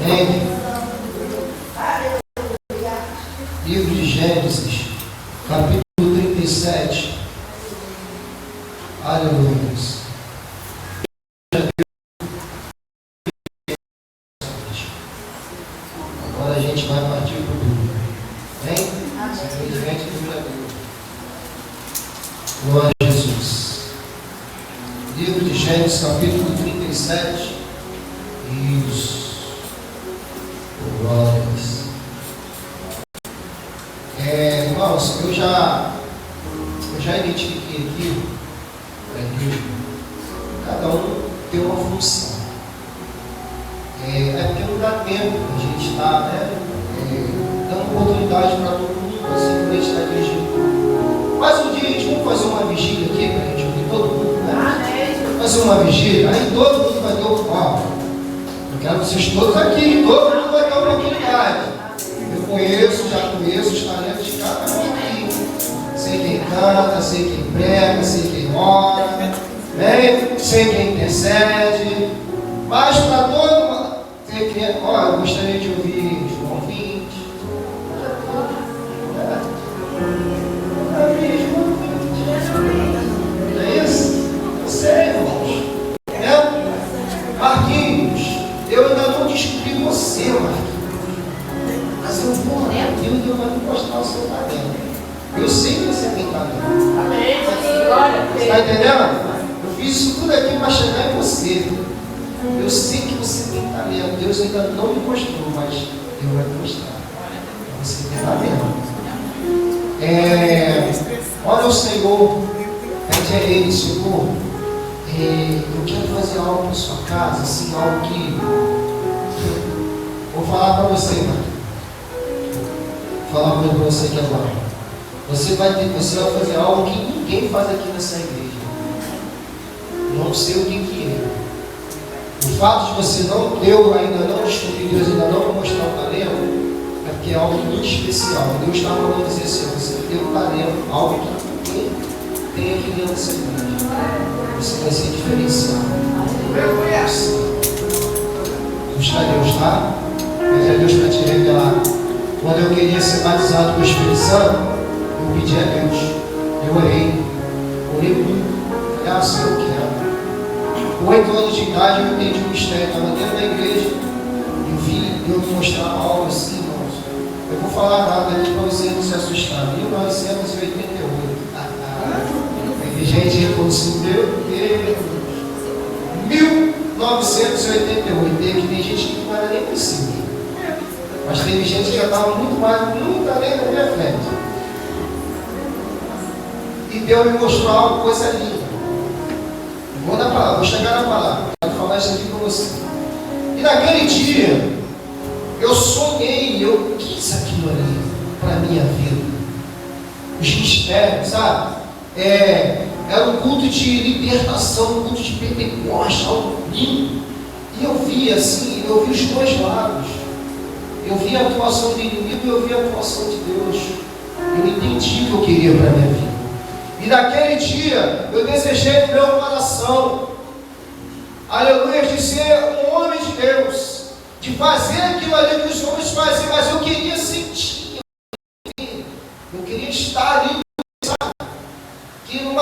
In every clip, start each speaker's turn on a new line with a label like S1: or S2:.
S1: Amém? Livro de Gênesis, capítulo 37. Aleluia. Agora a gente vai partir para o Bíblia. Amém? Simplesmente Bíblia. Glória a Jesus. Livro de Gênesis, capítulo 37. Isso. Glória a Deus. Irmãos, eu já identifiquei aqui para a igreja. Cada um tem uma função. É porque não dá tempo a gente estar, dando oportunidade para todo mundo, assim, para a gente estar dirigindo. Mas um dia a gente vai fazer uma vigília aqui para a gente ouvir todo mundo, né? Fazer uma vigília, aí todo mundo vai ter oportunidade. Eu quero vocês todos aqui, todo mundo vai ter oportunidade. Eu já conheço os talentos de cada um aqui. Sei quem canta, sei quem prega, sei quem ora, né? Sei quem intercede. Mas para todo mundo, eu gostaria de ouvir João 20. Não é isso? Eu sei, irmãos. Marquinhos, eu ainda não descobri você, Marquinhos. Mas eu vou orar a Deus e eu vou mostrar o seu talento. Eu sei que você tem talento.
S2: Amém. Glória.
S1: Você está entendendo? Eu fiz isso tudo aqui para chegar em você. Eu sei que você tem talento. Deus ainda não me mostrou, mas Deus vai me mostrar. Você tem talento. Olha o Senhor. Pede a Ele, Senhor. Eu quero fazer algo na sua casa, assim, algo que. Vou falar para você, mano. Vou falar para você aqui agora. Você vai fazer algo que ninguém faz aqui nessa igreja. Não sei o que é. O fato de você ainda não descobrir Deus, ainda não mostrar o talento, é porque é algo muito especial. Deus está mandando dizer assim: você tem um talento, algo que ninguém tem aqui dentro dessa igreja. Você vai ser diferenciado. Buscar Deus, tá? Pedir a Deus para te revelar. Quando eu queria ser batizado com o Espírito Santo, eu pedi a Deus. Eu orei muito. Falei, assim eu quero. Com 8 anos de idade eu entendi o mistério. Estava dentro da igreja. Eu vi Deus mostrar algo assim, irmãos. Eu vou falar nada aqui para você não se assustar. 1988. Tem gente que falou assim, meu Deus. 1988. Tem gente que não era nem possível. Mas teve gente que já estava muito além da minha frente. E Deus me mostrou algo, coisa linda. Vou dar palavra, vou chegar na palavra. Quero falar isso aqui com você. E naquele dia, eu sonhei, eu quis aquilo ali para a minha vida. Os mistérios, sabe? Era um culto de libertação, um culto de Pentecoste, algo lindo. E eu vi assim, eu vi os dois lados. Eu vi a atuação do inimigo e eu vi a atuação de Deus. Eu entendi o que eu queria para a minha vida. E naquele dia, eu desejei no meu coração, aleluia, de ser um homem de Deus, de fazer aquilo ali que os homens faziam, mas eu queria sentir, eu queria estar ali, sabe? Que não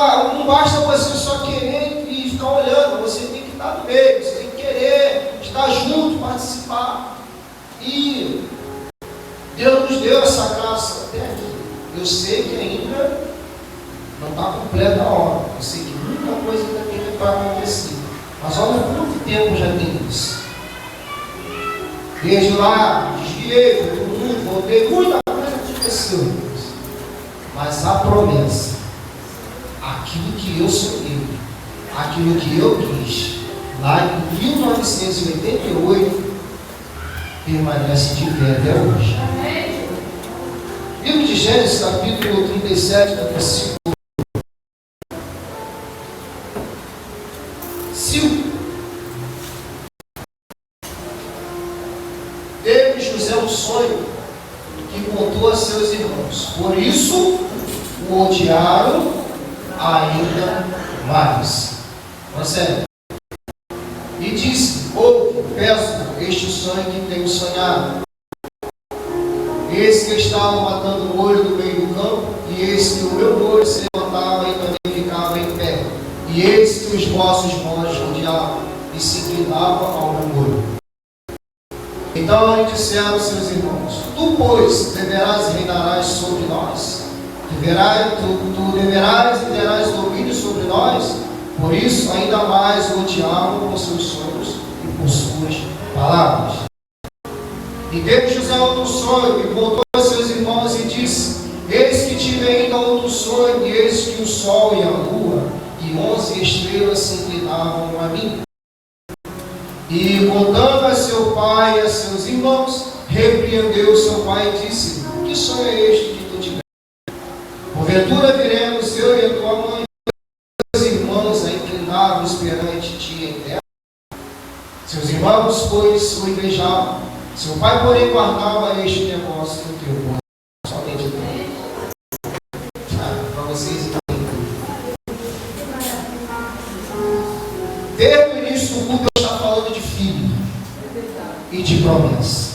S1: basta você só querer e ficar olhando, você tem que estar no meio, você tem que querer estar junto, participar. E Deus nos deu essa graça até aqui. Eu sei que ainda não está completa a obra. Eu sei que muita coisa ainda tem para acontecer. Mas olha quanto tempo já tem isso. Desde lá, desviei, fui para o mundo, voltei, muita coisa aconteceu. Mas a promessa, aquilo que eu sonhei, aquilo que eu quis, lá em 1988, permanece de pé até hoje. Livro de Gênesis, capítulo 37, versículo 5. Teve José um sonho que contou a seus irmãos. Por isso o odiaram ainda mais. Prossegue. E disse: ouve, peço este sonho que tenho sonhado. Eis que estavam matando o olho no meio do campo, e eis que o meu olho se levantava e também ficava em pé. E eis que os vossos montes rodeavam e se inclinavam ao meu olho. Então lhe disseram seus irmãos: tu, pois, deverás e reinarás sobre nós. Tu deverás e terás domínio sobre nós. Por isso, ainda mais o odiavam por seus sonhos e por suas palavras. E teve José outro sonho, e voltou a seus irmãos e disse: eis que tive ainda outro sonho, e eis que o sol e a lua e 11 estrelas se inclinavam a mim. E contando a seu pai e a seus irmãos, repreendeu seu pai e disse: que sonho é este que tu tiveste? Porventura viremos eu e a tua mãe, teus irmãos a inclinar-vos perante ti em terra? Seus irmãos, pois, o invejavam. Seu pai, porém, guardava este negócio no teu coração. Somente para vocês entenderem. Desde o início do culto, eu estava falando de filho e de promessa.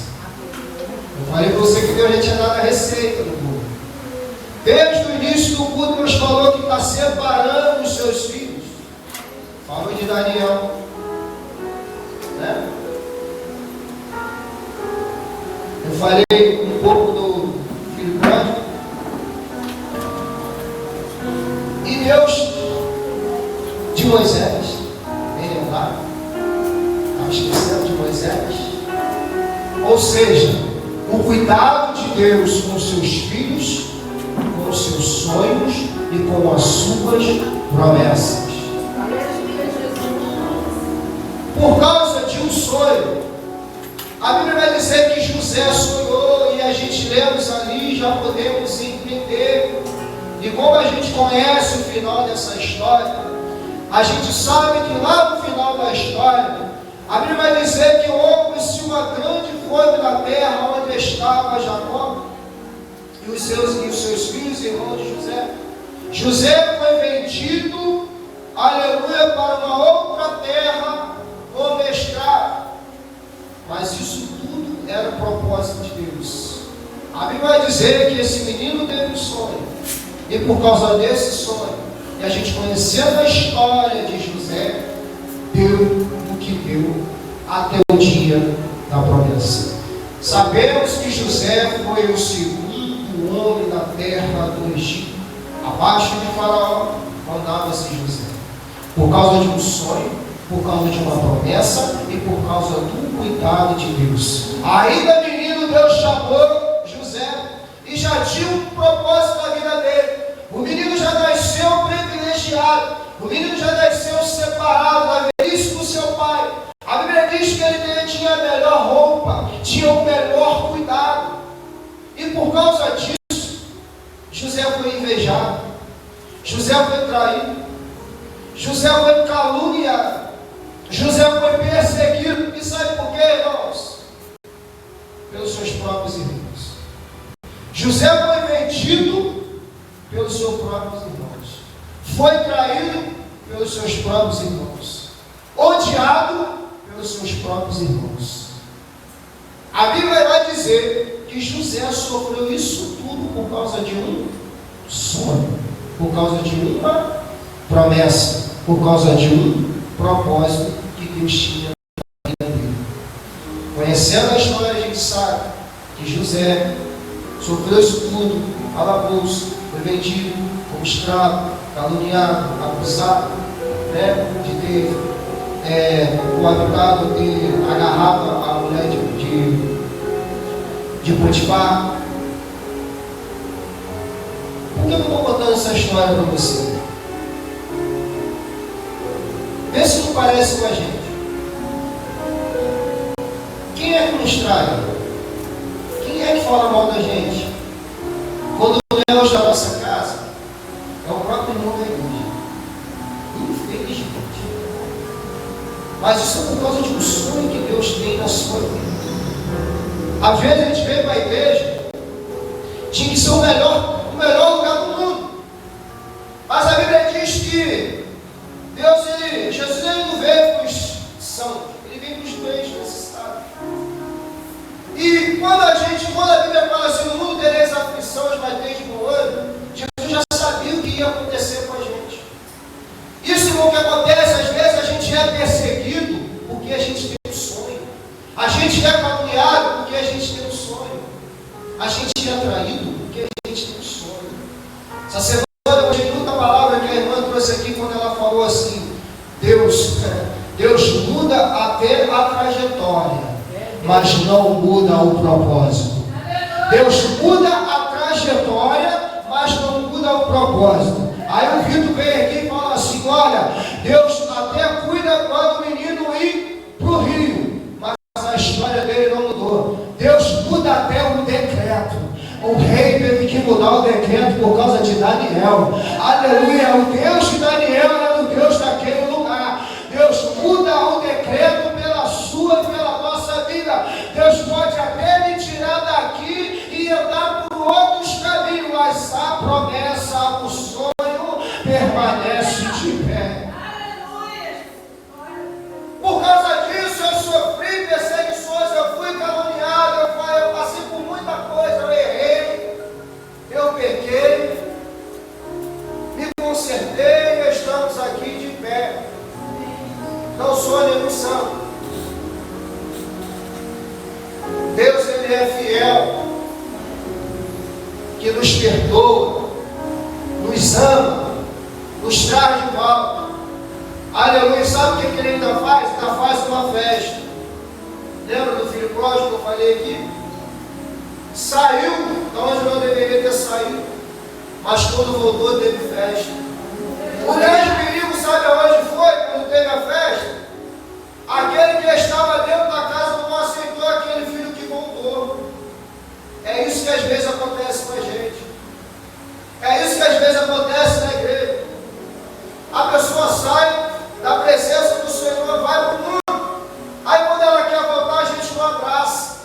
S1: Eu falei para você que Deus já tinha dado a receita do culto. Desde o início do culto, Deus falou que está separando os seus filhos. Falou de Daniel, né? Eu falei um pouco do filho pródigo. E Deus de Moisés, bem lembrado, estava esquecendo de Moisés. Ou seja, o cuidado de Deus com os seus filhos, com os seus sonhos e com as suas promessas. Por causa de um sonho, a Bíblia vai dizer que José sonhou, e a gente lemos ali, já podemos entender. E como a gente conhece o final dessa história, a gente sabe que lá no final da história, a Bíblia vai dizer que houve-se uma grande fome na terra onde estava Jacó e os seus filhos e irmãos de José. José foi vendido, aleluia, para uma outra terra como escravo. Mas isso tudo era o propósito de Deus. A Bíblia vai dizer que esse menino teve um sonho. E por causa desse sonho, e a gente conhecendo a história de José, deu o que deu até o dia da promessa. Sabemos que José foi o segundo homem na terra do Egito. Abaixo de Faraó, mandava-se José. Por causa de um sonho, por causa de uma promessa e por causa do cuidado de Deus. Ainda menino, Deus chamou José e já tinha um propósito na vida dele. O menino já nasceu privilegiado, o menino já nasceu separado da velhice do seu pai. A Bíblia diz que ele tinha a melhor roupa, tinha o melhor cuidado. E por causa disso, José foi invejado, José foi traído, José foi caluniado, José foi perseguido. E sabe por quê, irmãos? Pelos seus próprios irmãos. José foi vendido pelos seus próprios irmãos. Foi traído pelos seus próprios irmãos. Odiado pelos seus próprios irmãos. A Bíblia vai dizer que José sofreu isso tudo por causa de um sonho, por causa de uma promessa, por causa de um propósito que Deus tinha na vida dele. Conhecendo a história, a gente sabe que José sofreu isso tudo, calabouço, foi vendido como escravo, caluniado, acusado, né, de ter coabitado, ter agarrado a mulher de Potifar. Por que eu estou contando essa história para você? Vê se não parece com a gente. Quem é que nos trai? Quem é que fala mal da gente? Quando não é hoje da nossa casa, é o próprio irmão da igreja. Infelizmente. Mas isso é por causa de um sonho que Deus tem na sua vida. Às vezes a gente vem para a igreja, tinha que ser o melhor lugar do mundo. Mas a Bíblia diz que Jesus ele não veio para os santos, ele veio para os A gente é caluniado porque a gente tem um sonho. A gente é traído porque a gente tem um sonho. Essa semana eu gostei muita palavra que a irmã trouxe aqui quando ela falou assim: Deus muda até a trajetória, mas não muda o propósito. Deus muda a trajetória, mas não muda o propósito. Aí o Vitor vem aqui e fala assim: olha, Deus até cuida quando o menino ir para o rio, mas a história dele não mudou. Deus muda até o decreto. O rei teve que mudar o decreto por causa de Daniel. Aleluia, o Deus de Daniel era o Deus daquele lugar. Deus muda o decreto pela sua e pela nossa vida. Deus pode até me tirar daqui e andar por outros caminhos, mas a promessa, o sonho permanece de pé. Por causa disso eu sofri perseguições, eu fui caluniado, eu passei por muita coisa, eu errei, eu pequei, me consertei e estamos aqui de pé. Não sou nenhum santo. Deus, Ele é fiel, que nos perdoa, nos ama, nos traz de volta. Aleluia. Sabe o que Ele ainda faz? Ainda faz uma festa. Lembra do filho pródigo que eu falei aqui? Saiu de onde não deveria ter saído, mas quando voltou teve festa. O grande perigo, sabe aonde foi quando teve a festa? Aquele que estava dentro da casa não aceitou aquele filho que voltou. É isso que às vezes acontece com a gente. É isso que às vezes acontece na igreja. A pessoa sai da presença do Senhor, vai para o mundo. Aí quando ela quer voltar, a gente não abraça,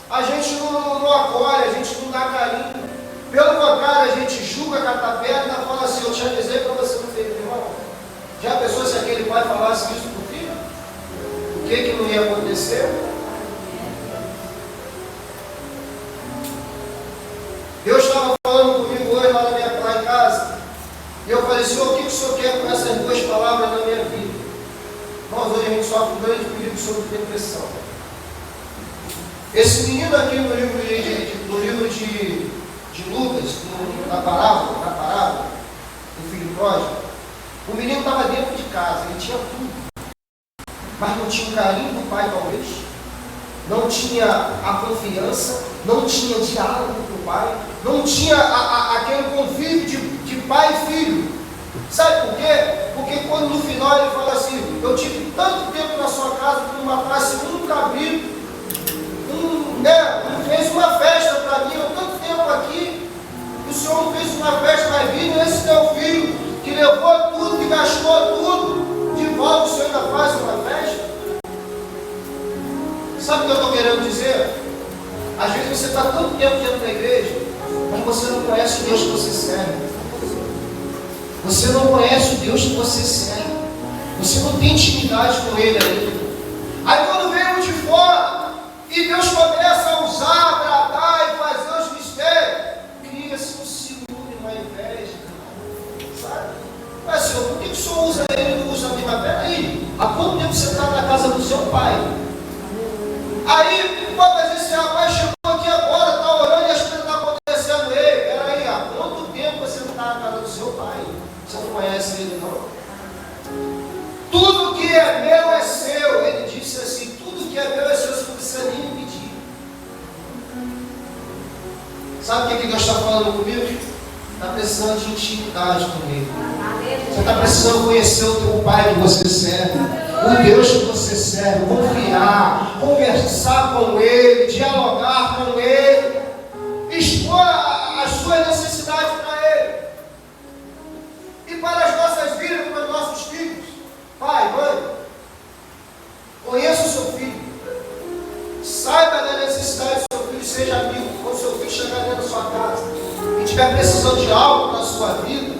S1: a gente não acolhe, a gente não dá carinho. Pelo contrário, a gente julga, cata pedra e fala assim: eu te avisei para você não ter irmão. Já pensou se aquele pai falasse isso para o filho? O que não ia acontecer? Deus estava falando comigo hoje lá em casa, e eu falei: Senhor, o que o Senhor quer com essas duas palavras na minha vida? Nós hoje a gente sofre um grande perigo sobre depressão. Esse menino aqui no livro de Lucas, na parábola do filho pródigo, o menino estava dentro de casa, ele tinha tudo, mas não tinha o carinho do pai talvez, não tinha a confiança, não tinha diálogo com o pai, não tinha aquele convívio de pai e filho. Sabe por quê? Porque quando no final ele fala assim: eu tive tanto tempo na sua casa que não matasse um cabrito, fez uma festa para mim, eu tanto tempo aqui, o Senhor não fez uma festa na vida, esse teu filho que levou tudo, que gastou tudo, de volta o Senhor ainda faz uma festa? Sabe o que eu estou querendo dizer? Às vezes você está tanto tempo dentro da igreja, mas você não conhece o Deus que você serve. Você não conhece o Deus que você serve. Você não tem intimidade com Ele ainda. Aí quando vem o de fora, e Deus começa a usar, agradar e fazer os mistérios, cria-se um ciúme, uma inveja. Sabe? Mas Senhor, por que o Senhor usa ele e não usa a mim? Mas peraí, há quanto tempo você está na casa do seu pai? Aí, quantas vezes esse rapaz chegou aqui agora, está orando e as coisas estão acontecendo ele? Peraí, há quanto tempo você não está na casa do seu pai? Você não conhece ele, não? Tudo que é meu é seu. Ele disse assim: tudo que é meu é seu, você não precisa nem me pedir. Sabe o que Deus está falando comigo? Está precisando de intimidade com Ele. Você está precisando conhecer o teu Pai que você serve, o Deus que você serve, confiar, conversar com Ele, dialogar com Ele, expor as suas necessidades para Ele. E para as nossas vidas, para os nossos filhos. Pai, mãe, conheça o seu filho. Saiba da necessidade do seu filho, seja amigo. Quando o seu filho chegar dentro da sua casa e estiver precisando de algo na sua vida,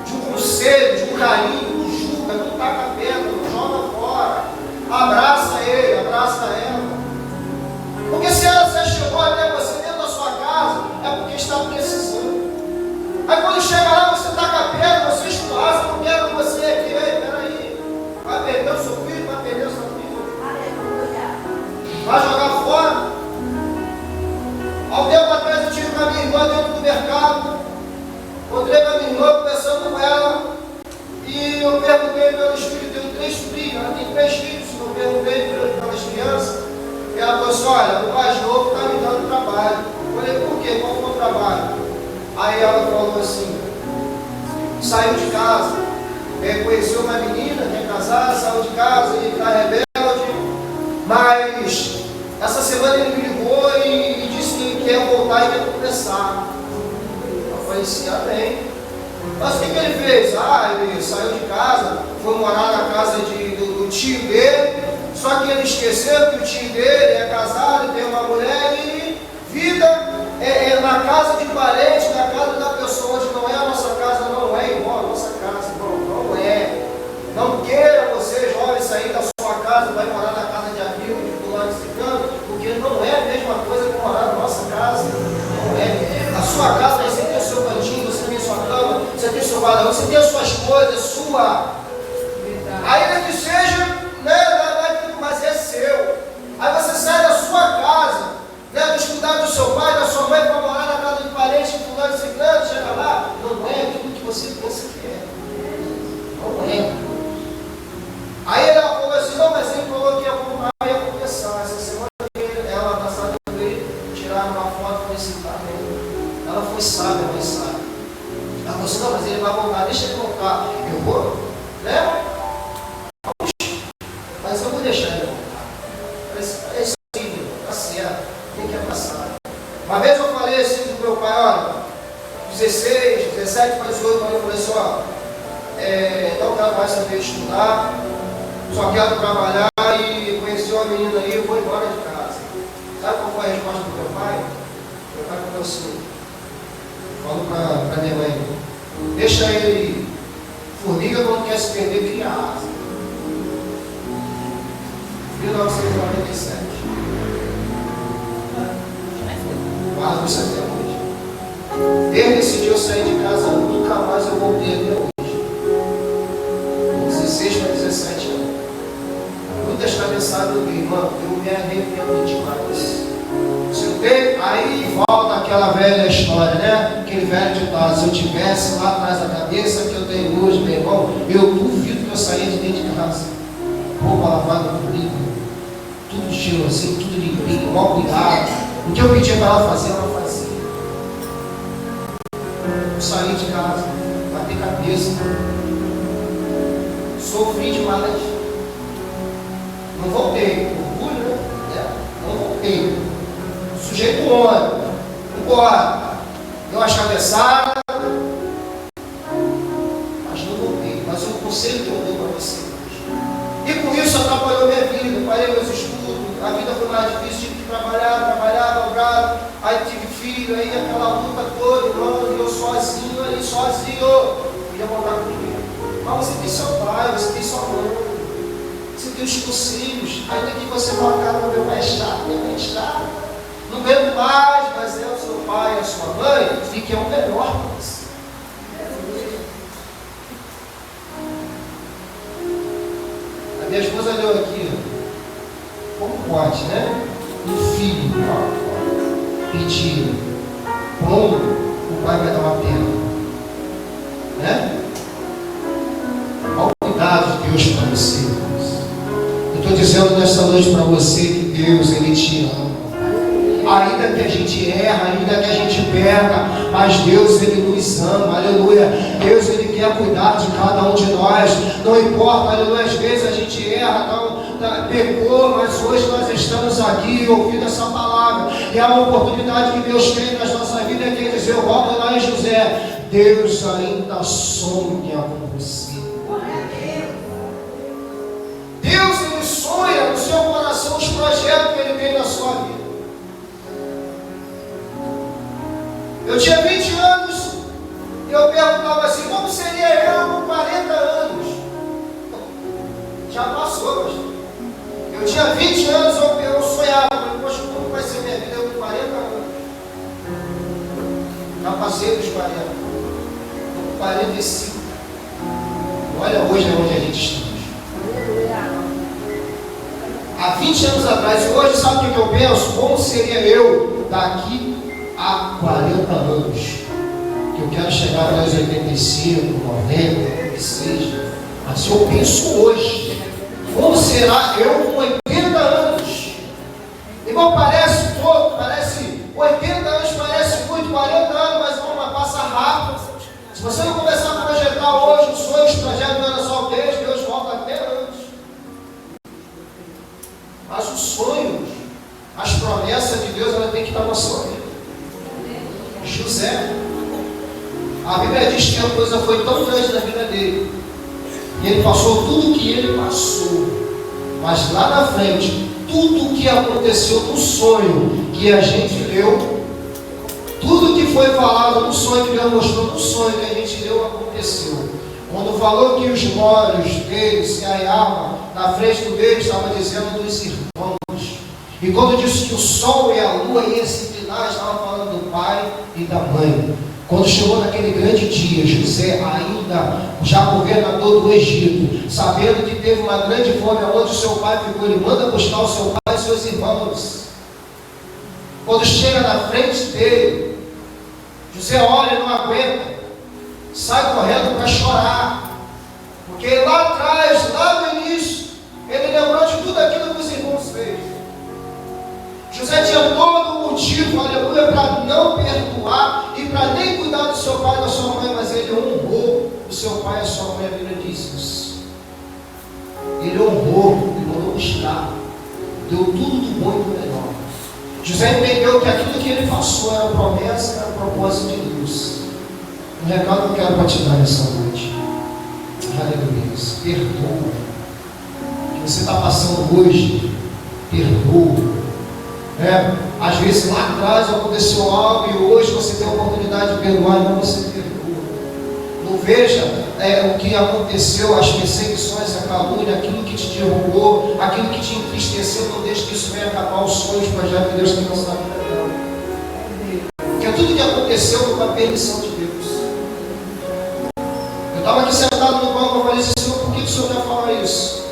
S1: de um conselho, de um carinho, não julga, não taca pedra, não joga fora. Abraça ele, abraça ela. Porque se ela já chegou até você dentro da sua casa, é porque está precisando. Aí quando chega lá, você taca pedra, você esculacha, não quero você aqui. Ei, peraí, vai perder o seu filho, vai perder o seu filho. Vai jogar fora? Há um tempo atrás eu tive com a minha irmã dentro do mercado. Encontrei com a minha irmã, conversando com ela. E eu perguntei pelos filhos, tenho 3 sobrinhos, ela tem 3 filhos. Eu perguntei pelas crianças. E ela falou assim: olha, o mais novo está me dando trabalho. Eu falei: por quê? Qual foi o trabalho? Aí ela falou assim: saiu de casa, conheceu uma menina, quer casar, saiu de casa e está rebelde. Mas essa semana ele me ligou e disse que quer voltar e quer começar. Eu falei assim: amém. Mas o que ele fez? Ele saiu de casa, foi morar na casa do tio dele, só que ele esqueceu que o tio dele é casado, tem uma mulher e vida na casa de parente, na casa da pessoa, onde não é a nossa casa, não é igual a nossa casa, irmão, não é. Não queira você, jovem, sair da sua casa, vai morar na casa de amigo, de fulano, de ciclano, porque não é a mesma coisa que morar na nossa casa. Não é. Na sua casa você tem o seu cantinho, você tem sua cama, você tem seu guarda-roupa, você tem as suas coisas, sua. Ainda que seja, né, mas é seu. Aí você sai da sua casa, né, dos cuidados do seu pai, da sua mãe, para morar na casa de parente, de fulano, de ciclano, chega lá, não é aquilo que você pensa que é. Não é. Aí ela falou assim: não, mas ele falou que ia comprar e ia começar. Essa semana ela na sala dele tiraram uma foto com esse cara. Ela foi sábia, mas sábia. Ela falou assim: não, mas ele vai voltar, deixa ele voltar. Eu vou, né? Mas eu vou deixar ele voltar. É isso aí, meu, tá certo, tem que abraçar. Uma vez eu falei assim pro meu pai: olha, 16, 17 para 18, eu falei assim: ó, não quero mais saber estudar, só quero trabalhar e conhecer uma menina aí, eu vou embora de casa. Sabe qual foi a resposta do meu pai? Meu pai falou assim, falou para minha mãe: deixa ele ir. Formiga quando quer se perder, cria asa. 1997. Guardo-se até hoje. Desde esse dia eu saí de casa, nunca mais eu voltei até hoje. 16 para 17 anos. Muitas cabeçadas eu vi, irmão, eu me arrependo demais. Se eu tenho, aí volta aquela velha história, né? Aquele velho ditado: se eu tivesse lá atrás da cabeça que eu tenho hoje, meu irmão, eu duvido que eu saía de dentro de casa. Roupa lavada comigo, tudo cheirosinho, tudo limpinho, mal cuidado. O que eu pedia para ela fazer, ela fazia. Eu saí de casa, bati cabeça, sofri demais. Não voltei, orgulho, né? Não voltei. Sujeito homem, embora. Deu umas cabeçadas, mas não voltei. Mas o conselho que eu dou para você hoje. E com isso atrapalhou minha vida, parei meus estudos, a vida foi mais difícil, tive que trabalhar, dobrado, aí tive filho, aí aquela luta toda, irmão, e eu sozinho, queria voltar comigo. Mas você tem seu pai, você tem sua mãe, você tem os seus filhos, ainda que você não acaba meu pai está, não vendo mais, mas é o seu pai, a sua mãe, que é o melhor para você. A minha esposa leu aqui, como pode, né? Um filho pedir pão, o pai vai dar uma pena, né? Olha o cuidado de Deus para você. Eu estou dizendo nesta noite para você que Deus, Ele te ama. Ainda que a gente erra, ainda que a gente peca, mas Deus, Ele nos ama, aleluia. Deus, Ele quer cuidar de cada um de nós, não importa, aleluia, às vezes a gente erra, pecou, mas hoje nós estamos aqui ouvindo essa palavra, e a oportunidade que Deus tem nas nossas vidas, quer dizer, eu volto lá em José: Deus ainda sonha com você. Deus, Ele sonha no seu coração os projetos que Ele tem na sua vida. Eu tinha 20 anos e eu perguntava assim: como seria eu com 40 anos? Já passou, pastor. Eu tinha 20 anos, eu sonhava, poxa, como vai ser minha vida eu com 40 anos? Já passei dos 40, estou com 45. Olha hoje onde a gente está. Há 20 anos atrás. E hoje, sabe o que eu penso? Como seria eu daqui a 40 anos? Que eu quero chegar até os 85, 90, que seja. Mas eu penso hoje, como será eu com 80 anos? Irmão, parece pouco, parece 80 anos, parece muito, 40 anos, mas vamos, passa rápido. Se você não começar a projetar hoje os sonhos, projetos não era só Deus volta até antes. Mas os sonhos, as promessas de Deus, ela tem que estar na sua vida. José, a Bíblia diz que a coisa foi tão grande na vida dele, e ele passou tudo o que ele passou, mas lá na frente, tudo o que aconteceu no sonho que a gente leu, tudo que foi falado no sonho, que Deus mostrou no sonho que a gente leu, aconteceu. Quando falou que os olhos dele se arreavam na frente do dele, estava dizendo dos irmãos. E quando disse que o sol e a lua iam se inclinar, estava falando do pai e da mãe. Quando chegou naquele grande dia, José, ainda já governador do Egito, sabendo que teve uma grande fome, onde o seu pai ficou, ele manda buscar o seu pai e seus irmãos. Quando chega na frente dele, José olha e não aguenta, sai correndo para chorar, porque lá atrás, lá no início, ele lembrou de tudo aquilo que os irmãos fez. José tinha todo o motivo, aleluia, para não perdoar e para nem cuidar do seu pai e da sua mãe, mas ele honrou o seu pai e a sua mãe. A Bíblia diz isso. Ele honrou, ele mandou buscar, deu tudo do bom e do melhor. José entendeu que aquilo que ele passou era promessa, era propósito de Deus. Um recado que eu quero para te dar nessa noite. Aleluia. Perdoa. O que você está passando hoje, perdoa. Às vezes lá atrás aconteceu algo e hoje você tem a oportunidade de perdoar, então você perdoa. Não veja o que aconteceu, as perseguições, a calúnia, aquilo que te derrubou, aquilo que te entristeceu, não deixe que isso venha acabar os sonhos, os projetos que Deus tem na sua vida, não. Porque tudo que aconteceu foi com a permissão de Deus. Eu estava aqui sentado no banco, eu falei assim: Senhor, por que o Senhor quer falar isso?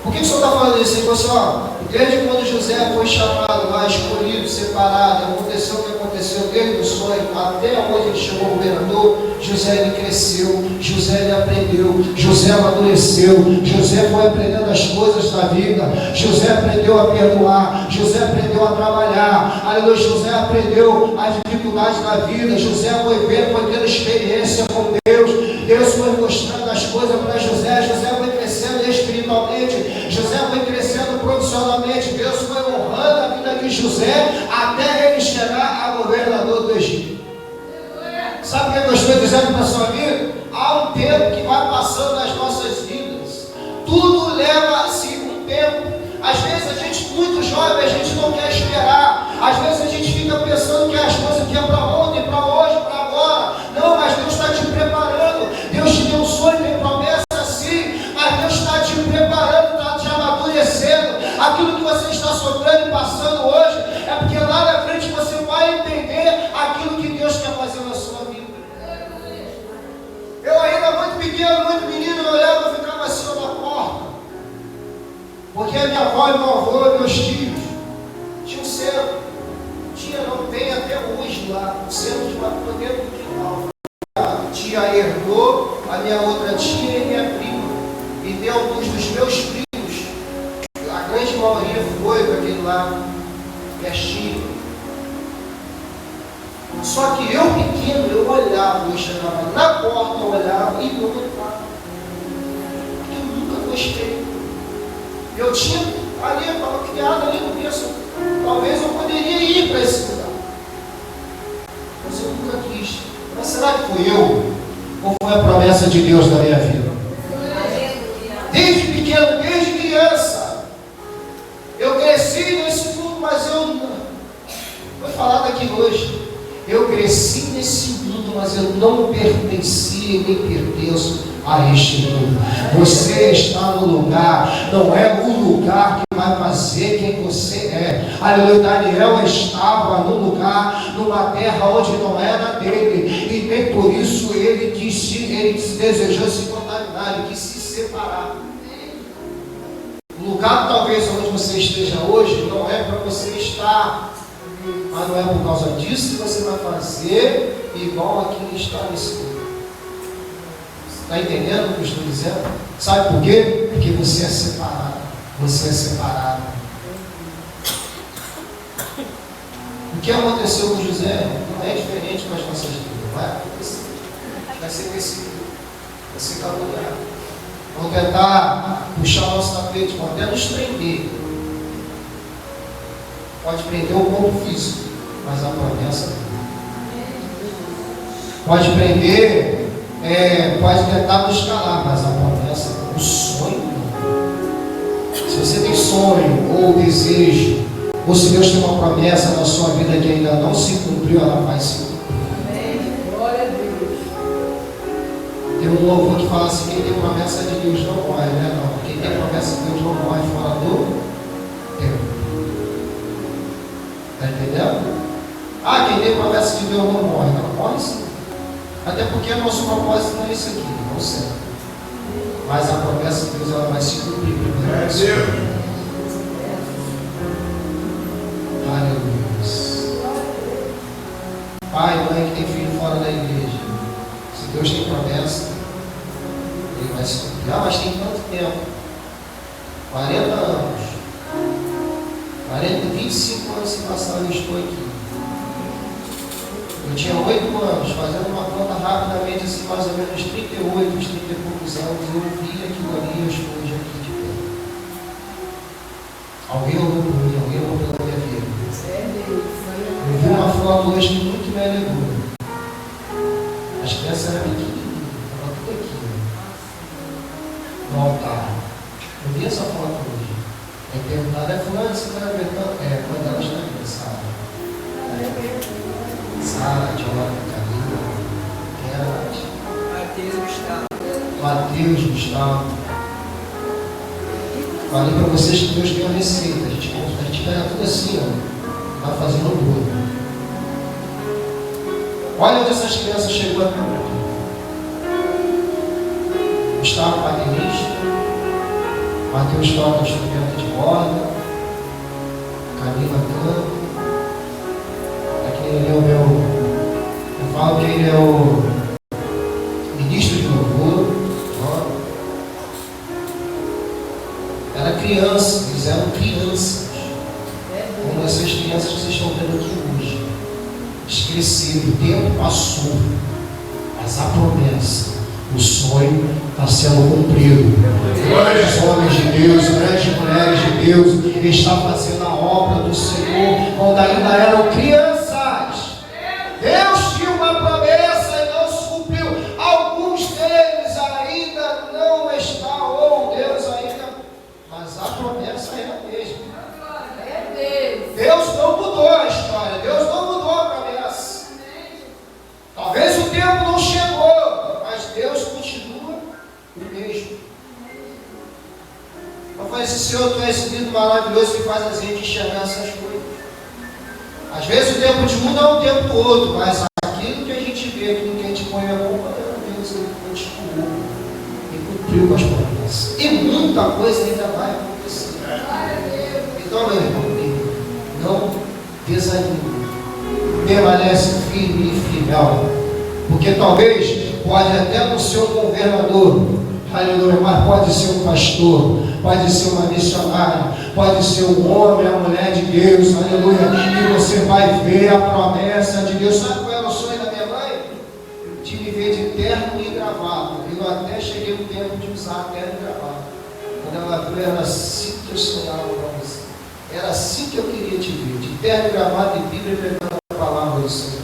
S1: Por que o Senhor está falando isso? Ele falou assim: ó, desde quando José foi chamado lá, escolhido, separado, aconteceu o que aconteceu, desde o sonho até onde ele chegou governador, José ele cresceu, José ele aprendeu, José amadureceu, José foi aprendendo as coisas da vida, José aprendeu a perdoar, José aprendeu a trabalhar, aleluia, José aprendeu as dificuldades da vida, José foi vendo, foi tendo experiência com Deus foi mostrando as coisas para José, José foi crescendo espiritualmente, José foi crescendo profissionalmente, Deus foi honrando a vida de José até ele chegar a governador do Egito. Sabe o que eu estou dizendo para a sua vida? Há um tempo que vai passando nas nossas vidas, tudo leva-se um tempo. Às vezes a gente, muito jovem, a gente não quer esperar, às vezes a gente fica pensando que as coisas que é para ontem, para hoje, para agora. Não, mas Deus está te preparando, Deus te deu um sonho, tem promessa sim, mas Deus está te preparando, está te amadurecendo. Aquilo que você está sofrendo e passando hoje, é porque lá na frente você vai entender aquilo que Deus quer fazer na sua vida. Eu ainda muito pequeno, muito menino, eu olhava e ficava assim na porta, porque a minha avó e meu avô, meus tios, tinha um centro, não tem até hoje lá, um centro de macumba dentro do quintal. A tia herdou, a minha outra tia e minha prima, e deu alguns dos meus primos, a grande maioria foi para aquele lá, minha tia. Só que eu pequeno, eu olhava, eu chegava na porta, eu olhava e eu voltava. Eu nunca gostei. Eu tinha ali, eu estava criado ali no berço. Talvez eu poderia ir para esse lugar. Mas eu nunca quis. Mas será que fui eu? Ou foi a promessa de Deus na minha vida? Desde pequeno, desde criança, eu cresci nesse mundo, mas eu não. Foi falado aqui hoje. Eu cresci nesse mundo, mas eu não pertencia nem pertenço a este mundo. Você está no lugar, não é o lugar que vai fazer quem você é. Aleluia. Daniel estava num lugar, numa terra onde não era dele, e nem por isso ele desejou se contaminar, ele quis se separar. O lugar talvez onde você esteja hoje não é para você estar, mas não é por causa disso que você vai fazer igual a quem está nesse lugar. Está entendendo o que eu estou dizendo? Sabe por quê? Porque você é separado. Você é separado. O que aconteceu com José não é diferente com as nossas vidas. Vai acontecer. Vai ser perseguido. Vai ser caluniado. Vão tentar puxar o nosso tapete, vão até nos prender. Pode prender o corpo físico, mas a promessa não. Pode prender, pode tentar nos calar, mas a promessa não. O sonho não. Se você tem sonho ou desejo, ou se Deus tem uma promessa na sua vida que ainda não se cumpriu, ela vai se cumprir.
S2: Glória a Deus.
S1: Tem um louvor que fala assim: quem tem promessa de Deus não morre, né? Não. Quem tem promessa de Deus não morre fora do tempo. Está entendendo? Quem tem promessa de Deus não morre. Não morre sim. Até porque o nosso propósito não é isso aqui, não sei. Mas a promessa de Deus ela vai se cumprir primeiro. Aleluia. Pai, mãe que tem filho fora da igreja. Se Deus tem promessa, Ele vai se cumprir. Mas tem quanto tempo? 40 anos. 25 anos se passaram eu estou aqui. Eu tinha 8 anos, fazendo uma conta rapidamente, assim, mais ou menos 38, 30 e poucos anos, eu vi aquilo ali e eu estou hoje aqui de pé. Alguém orou por mim, alguém orou pela minha vida. Eu vi uma foto hoje que muito me alegrou. As crianças eram pequenininhas, estavam tudo aqui, no altar. Eu vi essa foto hoje. Aí perguntaram: fulano, você está aguentando? Quando elas estão aqui, Sara, Jonathan, Camila, quem era antes? Mateus, Gustavo. Falei para vocês que Deus tem uma receita. A gente pega tudo assim, ó. Vai fazendo um bolo. Olha onde essas crianças chegou aqui. Gustavo, baterista. Mateus toca instrumento de corda. Camila canta. Ele é o eu falo que ele é o ministro de louvor. Era criança, eles eram crianças. Como essas crianças que vocês estão vendo aqui hoje. Eles cresceram, o tempo passou, mas a promessa, o sonho está sendo cumprido. Grandes homens de Deus, grandes mulheres de Deus, Ele está fazendo a obra do Senhor, quando ainda eram crianças. Deus tinha uma promessa e não se cumpriu. Alguns deles ainda não estão, ou Deus ainda, mas a promessa é a mesma. Deus não mudou a história, Deus não mudou a promessa. Talvez o tempo não chegou, mas Deus continua o mesmo. Eu falei: Senhor, Tu és esse lindo maravilhoso que faz a gente enxergar essas coisas. Às vezes o tempo de um não é o tempo do outro, mas aquilo que a gente vê, aquilo que a gente põe a mão, Deus continuou e cumpriu com as promessas. E muita coisa ainda vai acontecer. Então, meu irmão, não desanime. Permanece firme e fiel. Porque talvez pode até não ser um governador, aleluia, mas pode ser um pastor, pode ser uma missionária, pode ser um homem, a mulher de Deus, aleluia, e você vai ver a promessa de Deus. Sabe qual era o sonho da minha mãe? De me ver de terno e gravata. Eu até cheguei no tempo de usar terno e gravata. Quando ela viu, era assim que eu sonhava para você. Era assim que eu queria te ver, de terno e gravata e Bíblia pregando a palavra do Senhor.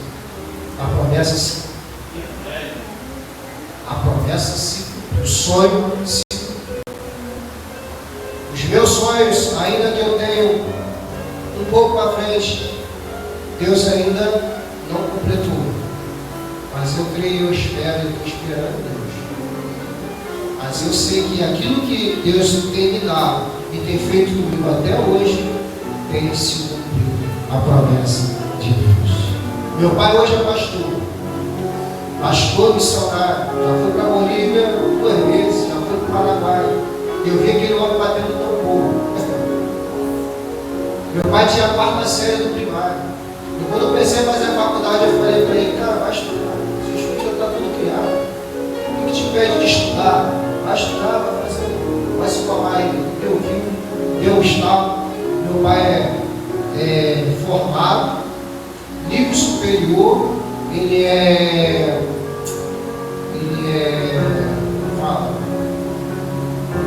S1: A promessa se cumpre. A promessa se cumpre. O sonho se cumpre. Os meus sonhos, ainda que eu tenho um pouco à frente, Deus ainda não completou. Mas eu creio, eu espero e estou esperando Deus. Mas eu sei que aquilo que Deus tem me dado e tem feito comigo até hoje, tem se cumprido a promessa de Deus. Meu pai hoje é pastor missionário, já foi para Bolívia 2 vezes, já foi para o Paraguai. Eu vi aquele homem batendo tambor. Meu pai tinha a quarta série do primário. E quando eu pensei em fazer a faculdade, eu falei para ele, cara, vai estudar. Seu estudo já está tudo criado. O que te impede de estudar? Vai estudar, vai fazer, vai se formar aí. Eu vi, eu estava. Meu pai é formado, nível superior,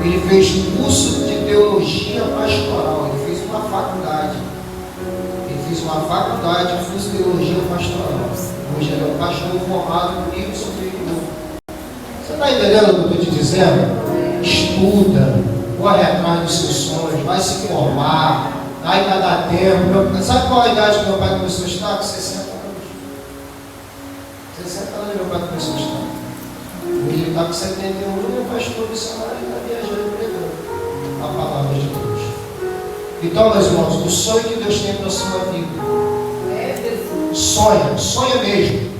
S1: ele fez curso de teologia pastoral, ele fez uma faculdade. Ele fez uma faculdade de curso de teologia pastoral. Hoje ele é um pastor formado no nível superior. Você está entendendo o que eu estou te dizendo? Estuda, corre atrás dos seus sonhos, vai se formar, ainda dá tempo. Sabe qual a idade que meu pai começou a estudar? Com 60 anos. 60 anos meu pai começou a estudar. Ele está com 71 e é pastor missionário e está viajando pregando a palavra de Deus. Então, meus irmãos, o sonho que Deus tem para a sua vida, sonha mesmo,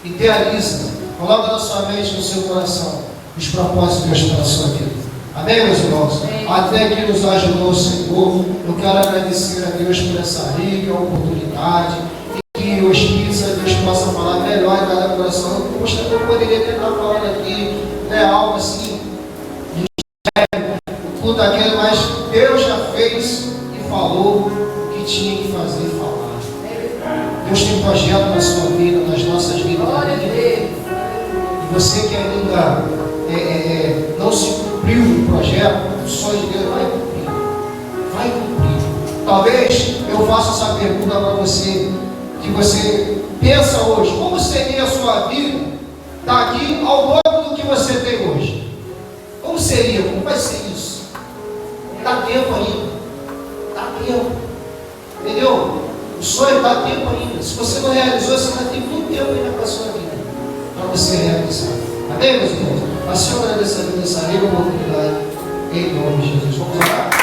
S1: idealiza, coloca na sua mente, no seu coração, os propósitos de Deus para a sua vida. Amém, meus irmãos? Até que nos ajudou o Senhor. Eu quero agradecer a Deus por essa rica oportunidade e que o Espírito de Deus possa falar melhor em cada coração. Eu poderia ter estado falando aqui, algo assim, tudo aquilo, mas Deus já fez e falou o que tinha que fazer e falar. Deus tem projeto na sua vida, nas nossas vidas. E você que ainda não se cumpriu o projeto, o sonho de Deus vai cumprir. Vai cumprir. Talvez eu faça essa pergunta para você, que você pensa hoje, como seria a sua vida daqui ao dobro do que você tem hoje? Como seria? Como vai ser isso? Dá tempo ainda. Dá tempo. Entendeu? O sonho dá tempo ainda. Se você não realizou, você ainda tem muito tempo ainda para a sua vida, para você realizar. Amém, meus irmãos? A Senhora agradecer essa rica oportunidade, em nome de Jesus. Vamos orar.